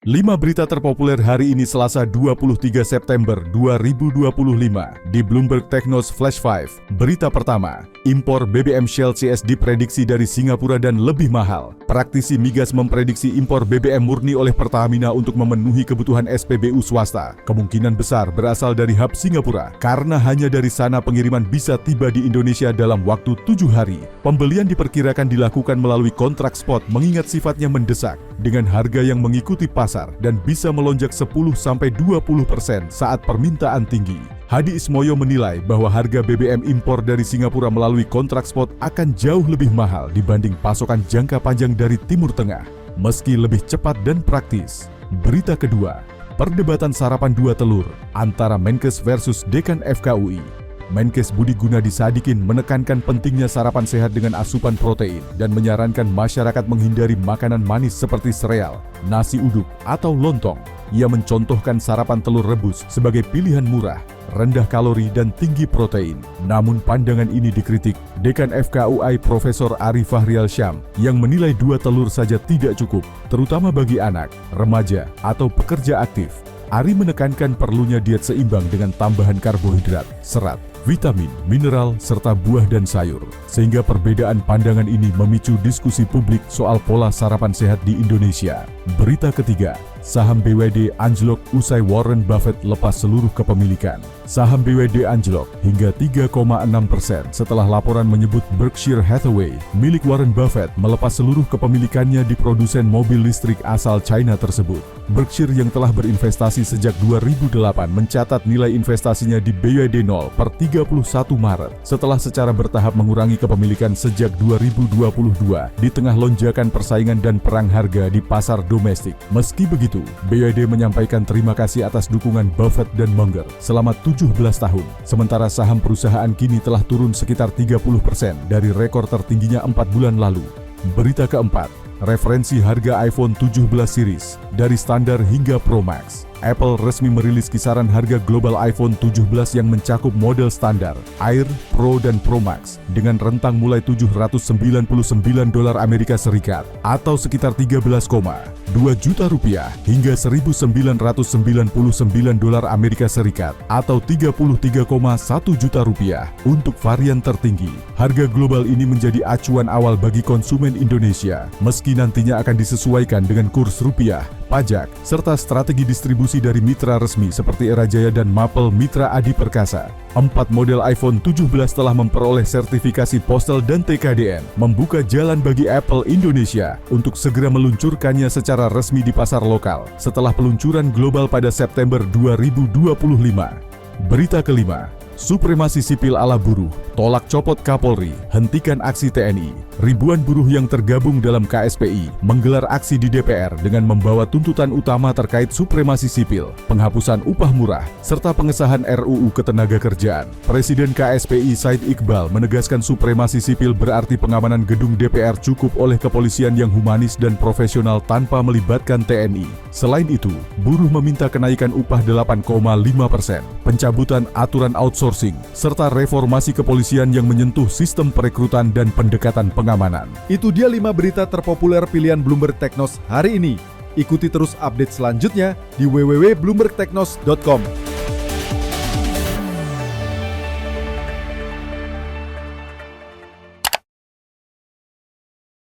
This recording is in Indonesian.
5 berita terpopuler hari ini Selasa 23 September 2025 di Bloomberg Technos Flash 5. Berita pertama, impor BBM Shell CS diprediksi dari Singapura dan lebih mahal. Praktisi migas memprediksi impor BBM murni oleh Pertamina untuk memenuhi kebutuhan SPBU swasta. Kemungkinan besar berasal dari hub Singapura, karena hanya dari sana pengiriman bisa tiba di Indonesia dalam waktu 7 hari. Pembelian diperkirakan dilakukan melalui kontrak spot mengingat sifatnya mendesak, dengan harga yang mengikuti pasar dan bisa melonjak 10-20% saat permintaan tinggi. Hadi Ismoyo menilai bahwa harga BBM impor dari Singapura melalui kontrak spot akan jauh lebih mahal dibanding pasokan jangka panjang dari Timur Tengah, meski lebih cepat dan praktis. Berita kedua, perdebatan sarapan dua telur antara Menkes versus Dekan FKUI. Menkes Budi Gunadi Sadikin menekankan pentingnya sarapan sehat dengan asupan protein dan menyarankan masyarakat menghindari makanan manis seperti sereal, nasi uduk, atau lontong. Ia mencontohkan sarapan telur rebus sebagai pilihan murah, rendah kalori, dan tinggi protein. Namun pandangan ini dikritik Dekan FKUI Profesor Ari Fahrial Syam yang menilai dua telur saja tidak cukup, terutama bagi anak, remaja, atau pekerja aktif. Ari menekankan perlunya diet seimbang dengan tambahan karbohidrat, serat, vitamin, mineral, serta buah dan sayur. Sehingga perbedaan pandangan ini memicu diskusi publik soal pola sarapan sehat di Indonesia. Berita ketiga, saham BYD anjlok usai Warren Buffett lepas seluruh kepemilikan. Saham BYD anjlok hingga 3,6% setelah laporan menyebut Berkshire Hathaway, milik Warren Buffett, melepas seluruh kepemilikannya di produsen mobil listrik asal China tersebut. Berkshire yang telah berinvestasi sejak 2008 mencatat nilai investasinya di BYD 0 per 31 Maret setelah secara bertahap mengurangi kepemilikan sejak 2022 di tengah lonjakan persaingan dan perang harga di pasar domestik. Meski begitu, BYD menyampaikan terima kasih atas dukungan Buffett dan Munger selama 17 tahun. Sementara saham perusahaan kini telah turun sekitar 30% dari rekor tertingginya 4 bulan lalu. Berita keempat, referensi harga iPhone 17 series dari standar hingga Pro Max. Apple resmi merilis kisaran harga global iPhone 17 yang mencakup model standar, Air, Pro, dan Pro Max dengan rentang mulai $799 Amerika Serikat atau sekitar 13,2 juta rupiah hingga $1.999 Amerika Serikat atau 33,1 juta rupiah untuk varian tertinggi. Harga global ini menjadi acuan awal bagi konsumen Indonesia, meski nantinya akan disesuaikan dengan kurs rupiah, pajak, serta strategi distribusi dari mitra resmi seperti Era Jaya dan Maple Mitra Adi Perkasa. 4 model iPhone 17 telah memperoleh sertifikasi postal dan TKDN, membuka jalan bagi Apple Indonesia untuk segera meluncurkannya secara resmi di pasar lokal setelah peluncuran global pada September 2025. Berita kelima, supremasi sipil ala buruh, tolak copot Kapolri, hentikan aksi TNI. Ribuan buruh yang tergabung dalam KSPI menggelar aksi di DPR dengan membawa tuntutan utama terkait supremasi sipil, penghapusan upah murah, serta pengesahan RUU Ketenagakerjaan. Presiden KSPI Said Iqbal menegaskan supremasi sipil berarti pengamanan gedung DPR cukup oleh kepolisian yang humanis dan profesional tanpa melibatkan TNI. Selain itu, buruh meminta kenaikan upah 8,5%, pencabutan aturan outsourcing, serta reformasi kepolisian yang menyentuh sistem perekrutan dan pendekatan pengamanan. Itu dia 5 berita terpopuler pilihan Bloomberg Technos hari ini. Ikuti terus update selanjutnya di www.bloombergtechnos.com.